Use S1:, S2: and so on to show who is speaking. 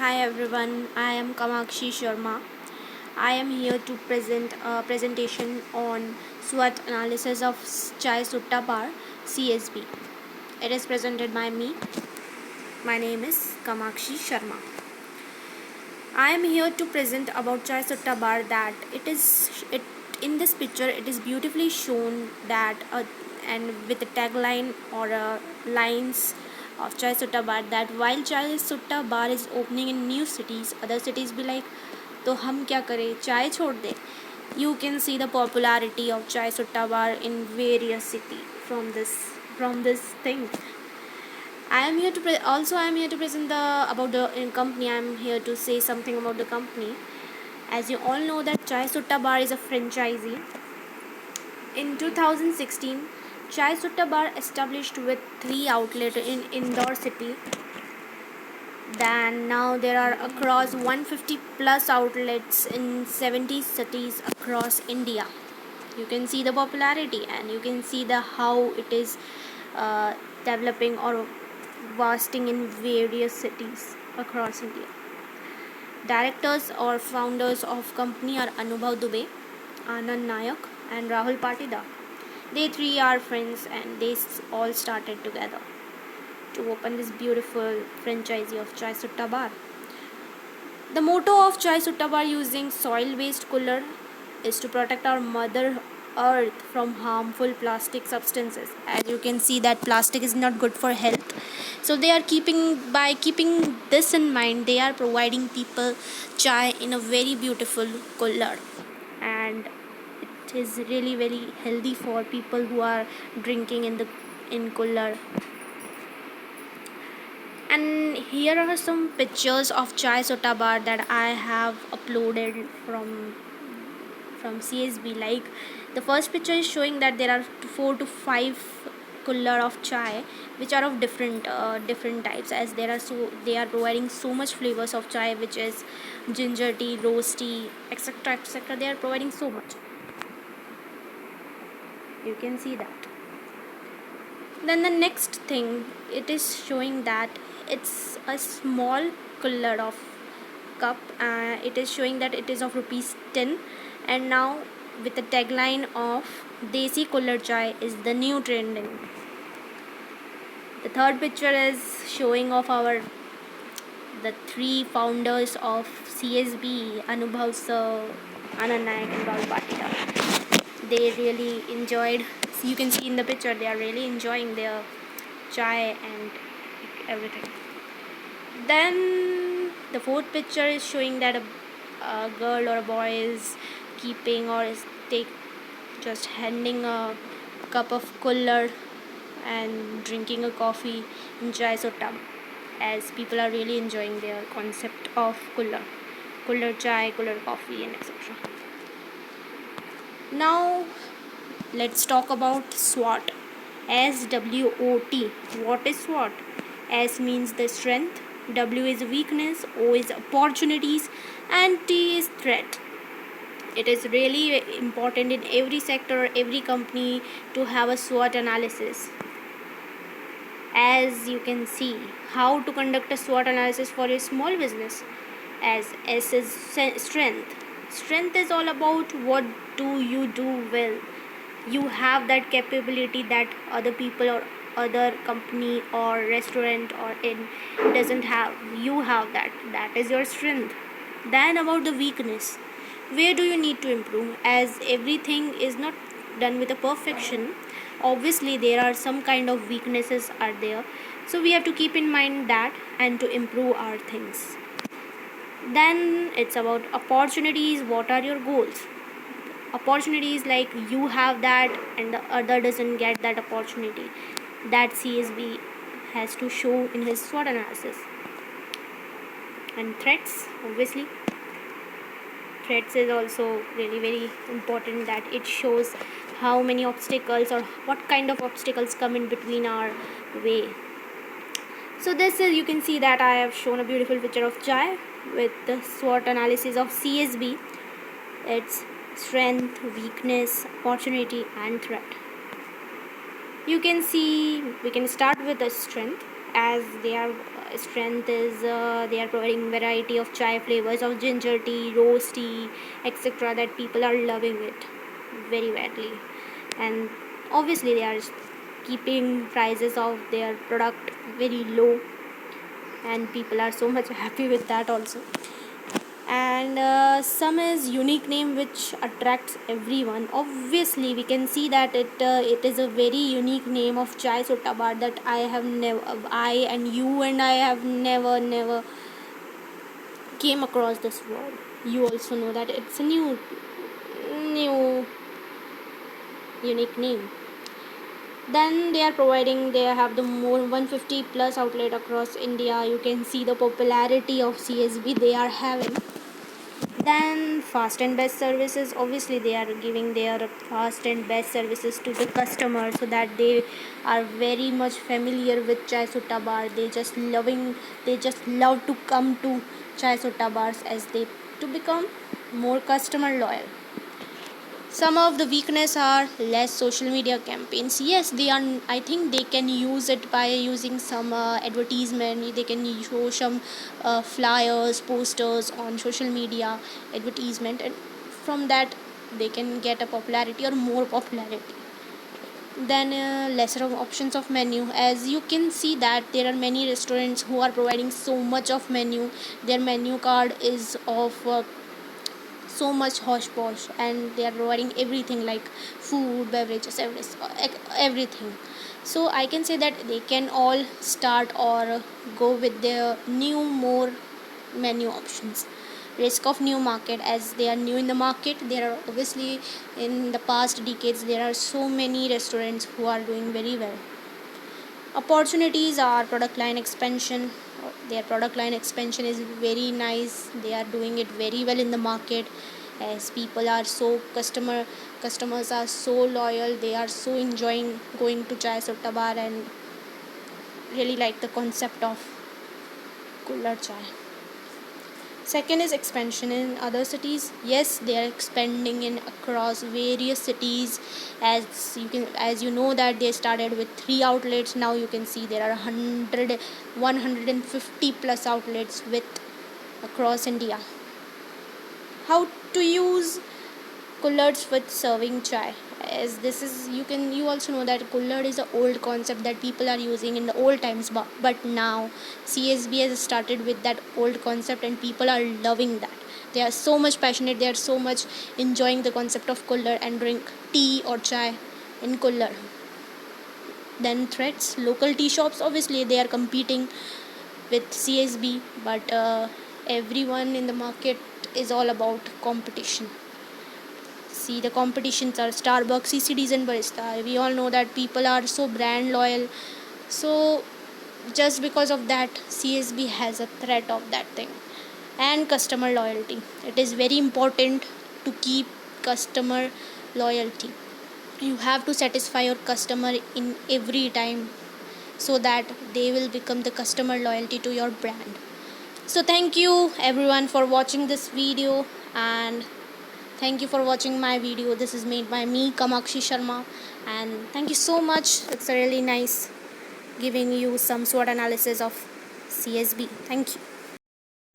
S1: Hi everyone, I am Kamakshi Sharma. I am here to present a presentation on SWOT analysis of Chai Sutta Bar CSB. It is presented by me. My name is Kamakshi Sharma. I am here to present about Chai Sutta Bar that it in this picture it is beautifully shown that and with a tagline or lines of Chai Sutta Bar that while Chai Sutta Bar is opening in new cities, other cities be like तो हम क्या करें चाय छोड़ दें. You can see the popularity of Chai Sutta Bar in various cities from this thing. I am here to present the about the company. I am here to say something about the company. As you all know that Chai Sutta Bar is a franchisee. In 2016, Chai Sutta Bar established with 3 outlets in Indore city. Then now there are across 150 plus outlets in 70 cities across India. You can see the popularity and you can see the how it is developing or vasting in various cities across India. Directors or founders of company are Anubhav Dubey, Anand Nayak and Rahul Patida. They three are friends and they all started together to open this beautiful franchisee of Chai Sutta Bar. The motto of Chai Sutta Bar using soil-based cooler is to protect our mother earth from harmful plastic substances. As you can see that plastic is not good for health. So they are keeping this in mind, they are providing people chai in a very beautiful cooler. And it is really very healthy for people who are drinking in cooler. And here are some pictures of Chai Sutta Bar that I have uploaded from CSB. Like the first picture is showing that there are 4 to 5 cooler of chai which are of different types, as they are providing so much flavors of chai, which is ginger tea, rose tea, etc. They are providing so much. You can see that. Then the next thing, it is showing that it's a small cooler of cup. It is showing that it is of rupees 10, and now with the tagline of Desi cooler chai is the new trending. The third picture is showing of the 3 founders of CSB, Anubhav sir, Anand Nayak and Rahul Patida. They really enjoyed. You can see in the picture they are really enjoying their chai and everything. Then the fourth picture is showing that a girl or a boy is keeping or is just handing a cup of cooler and drinking a coffee in Chai Sutta, as people are really enjoying their concept of cooler chai, cooler coffee and etc. Now let's talk about SWOT. SWOT. What is SWOT? S means the strength, W is weakness, O is opportunities, and T is threat. It is really important in every sector, every company to have a SWOT analysis. As you can see, how to conduct a SWOT analysis for a small business. As S is strength. Strength is all about what do you do well. You have that capability that other people or other company or restaurant or in doesn't have. You have that is your strength. Then about the weakness, where do you need to improve, as everything is not done with a perfection. Obviously there are some kind of weaknesses are there, so we have to keep in mind that and to improve our things. Then it's about opportunities. What are your goals? Opportunities like you have that and the other doesn't get that opportunity, that CSB has to show in his SWOT analysis. And threats, obviously threats is also really very important, that it shows how many obstacles or what kind of obstacles come in between our way. So this is, you can see that I have shown a beautiful picture of chai with the SWOT analysis of CSB. It's strength, weakness, opportunity and threat. You can see we can start with the strength, as they are strength is they are providing variety of chai flavors of ginger tea, rose tea, etc. that people are loving it very badly, and obviously they are keeping prices of their product very low, and people are so much happy with that also. And some is unique name which attracts everyone. Obviously we can see that it is a very unique name of chai sota bar that I and you and I have never came across this word. You also know that it's a new unique name. Then they are providing, they have the more 150 plus outlet across India. You can see the popularity of CSB they are having. Then fast and best services, obviously they are giving their fast and best services to the customer, so that they are very much familiar with chai sutta bar. They just love to come to chai sutta bars as they to become more customer loyal. Some of the weakness are less social media campaigns. Yes, they are, I think they can use it by using some advertisement. They can show some flyers, posters on social media advertisement, and from that they can get a popularity or more popularity. Then lesser of options of menu, as you can see that there are many restaurants who are providing so much of menu. Their menu card is of so much hosh posh, and they are providing everything like food, beverages, everything. So I can say that they can all start or go with their new more menu options. Risk of new market, as they are new in the market. There are obviously, in the past decades, there are so many restaurants who are doing very well. Opportunities are product line expansion. Their product line expansion is very nice. They are doing it very well in the market, as people are so customers are so loyal. They are so enjoying going to chai sutta bar and really like the concept of Kullad chai. Second is expansion in other cities. Yes, they are expanding in across various cities. As you know that they started with 3 outlets. Now you can see there are 150 plus outlets with across India. How to use Kullards with serving chai, as this is, you also know that Kullard is an old concept that people are using in the old times, but now CSB has started with that old concept and people are loving that. They are so much passionate, they are so much enjoying the concept of Kullard and drink tea or chai in Kullard. Then threats, local tea shops, obviously they are competing with CSB, but everyone in the market is all about competition. See, the competitions are Starbucks, CCDs, and Barista. We all know that people are so brand loyal. So, just because of that, CSB has a threat of that thing. And customer loyalty. It is very important to keep customer loyalty. You have to satisfy your customer in every time, so that they will become the customer loyalty to your brand. So, thank you everyone for watching this video, and thank you for watching my video. This is made by me, Kamakshi Sharma, and thank you so much. It's really nice giving you some SWOT analysis of CSB. Thank you.